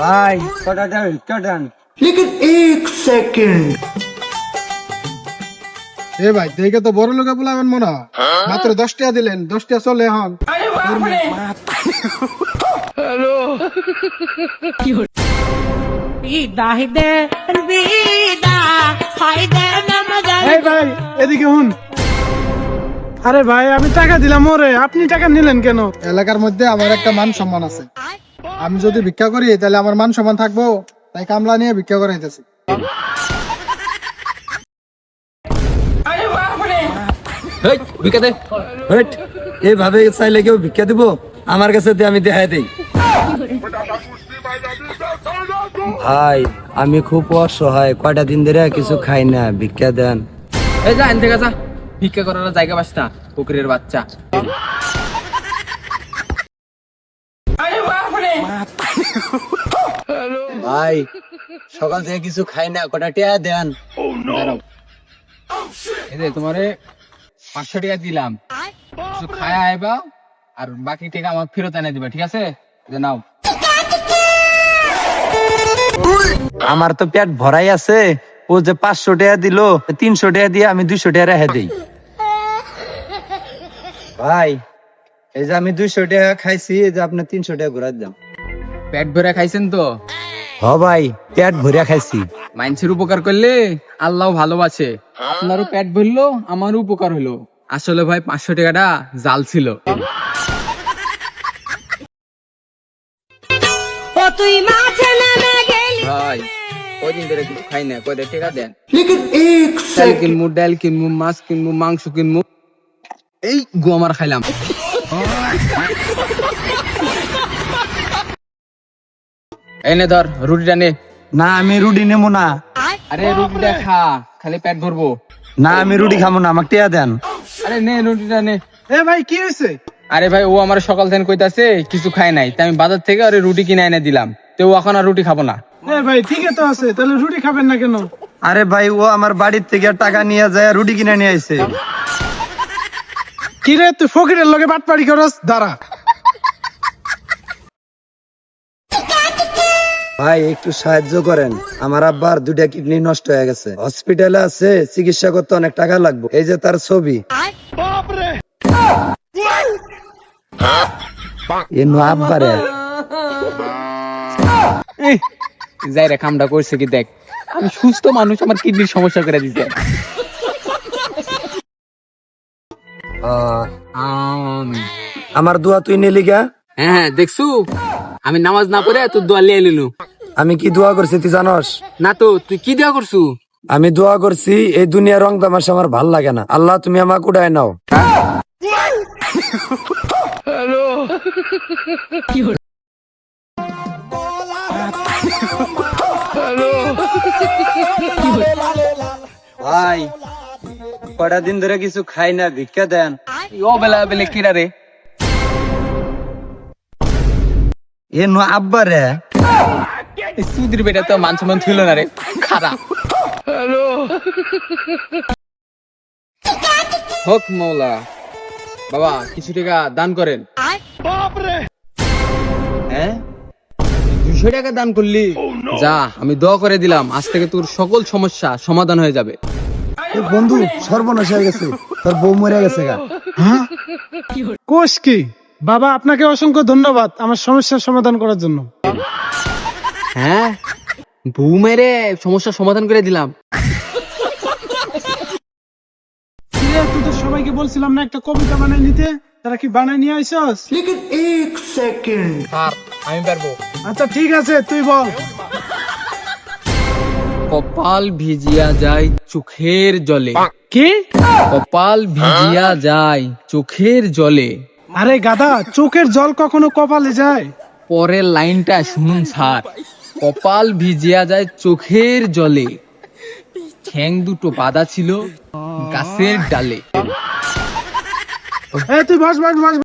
ভাই কটা দেন দেন। लेकिन एक सेकंड। এ ভাই দেখে তো বড় লোকে বলাবেন মনে হয়। মাত্র 10 টাকা দিলেন, 10 টাকা চলে এখন। এই ভাই এদিকে হুন। আরে ভাই আমি টাকা দিলাম ওরে, আপনি টাকা নিলেন কেন? এলাকার মধ্যে আমার একটা মান সম্মান আছে, আমি যদি ভিক্ষা করি তাহলে আমার মান সম্মান থাকবো, তাই কামলা নিয়ে ভিক্ষা করাইতেছি। এইভাবে চাইলে কেউ ভিক্ষা দিব? আমার কাছে আমি দেখাই দিই। ভাই আমি খুব অসহায়, কয়টা দিন ধরে কিছু খাই না, ভিক্ষা দেন। এই যা এনতে যা, ভিক্ষা করার জায়গা পাস না, কুকুরের বাচ্চা। ভাই সকাল থেকে কিছু খাই না, কটা টাকা দেন। এই যে তোমারে 500 টাকা দিলাম, কিছু খায়া আইবা আর বাকি টাকা আমার ফেরত এনে দিবা, ঠিক আছে? যে নাও। আমার তো পেট ভরাই আছে, ও যে 500 টাকা দিল, 300 টাকা দিয়ে আমি 200 টাকা রেখে দিই। ভাই এই যে আমি 200 টাকা খাইছি, এই যে আপনি 300 টাকা ঘুরাই দাম। পেট ভরে খাইছেন তো? হ ভাই পেট ভরিয়া খাইছি। মানুষের উপকার করলে আল্লাহ ভালোবাসে। আপনারও পেট ভরলো, আমারও উপকার হলো। আসলে ভাই 500 টাকাটা জাল ছিল। ভাই কয়দিন ধরে কিছু খাই না, কয়টা টাকা দেন। लेकिन एक চাল सेकंड। কিনবো, ডাল কিনবো, মাছ কিনবো, মাংস কিনবো, এই গোমার খাইলাম। এনে ধর রুটিটা নে। না আমি রুটি নেবো না। আরে রুটিটা খা, খালি পেট ভরবো। না আমি রুটি খাবো না, আমাকে টাকা দেন। আরে নে রুটিটা নে। এ ভাই কি হয়েছে? আরে ভাই ও আমার সকাল থেকে কইতাছে কিছু খায় নাই, তাই আমি বাজার থেকে আরে রুটি কিনে এনে দিলাম, তো ও এখন আর রুটি খাবো না। এ ভাই ঠিকই তো আছে, তাহলে রুটি খাবেন না কেন? আরে ভাই ও আমার বাড়ির থেকে টাকা নিয়ে যায় রুটি কিনে নিয়ে আইছে। কি রে তুই ফকিরের লগে বাটপাড়ি করস? দাঁড়া। ভাই একটু সাহায্য করেন, আমার আব্বার 2টা কিডনি নষ্ট হয়ে গেছে, হসপিটালে আছে, চিকিৎসা করতে অনেক টাকা লাগবে। এই যে তার ছবি। আব্বারে যাই রে কামটা করছে কি দেখ, আমি সুস্থ মানুষ, আমার কিডনির সমস্যা করে দিতে। আমার দোয়া তুই নিলি গা? হ্যাঁ হ্যাঁ দেখছু, আমি নামাজ না পড়ে তোর দোয়া লিয়ে নিলু। আমি কি দোয়া করছি তুই জানস? না তো তুই কি দেওয়া করছু? আমি দোয়া করছি এই দুনিয়ার রং তামাশা আমার ভাল লাগে না, আল্লাহ তুমি আমাকে উড়ায় নাও। ভাই কটা দিন ধরে কিছু খাই না, ভিক্ষা দেন। ও বেলা বেলে কিরা রে? এ নো আব্বা রে। এই সুদির বেটা তো মান সম্মান ছিল না রে, খারাপ। হোক মৌলা, বাবা কিছু টাকা দান করেন। হ্যাঁ 200 টাকা দান করলি? যা আমি দোয়া করে দিলাম, আজ থেকে তোর সকল সমস্যা সমাধান হয়ে যাবে। বন্ধু সর্বনাশ হয়ে গেছে, তোর বউ মরে গেছে গা। কোষ কি? বাবা আপনাকে অসংখ্য ধন্যবাদ আমার সমস্যার সমাধান করার জন্য। হ্যাঁ বউ মেরে সমস্যার সমাধান করে দিলাম। কি রে, তুই তো সবাইকে বলছিলাম না একটা কবিতা বানাই নিতে, তারা কি বানাই নিয়ে আইছস? लेकिन एक सेकंड। স্যার আমি পারবো। আচ্ছা ঠিক আছে তুই বল। কপাল ভিজিয়া যায় চোখের জলে। কি? কপাল ভিজিয়া যায় চোখের জলে। আরে গাধা, চোখের জল কখনো কপালে যায়? পরের লাইনটা শুনুন স্যার। কপাল ভিজিয়া যায় চোখের জলে, ঠ্যাং দুটো বাঁধা ছিল গাছের ডালে। তুই বস বস বস।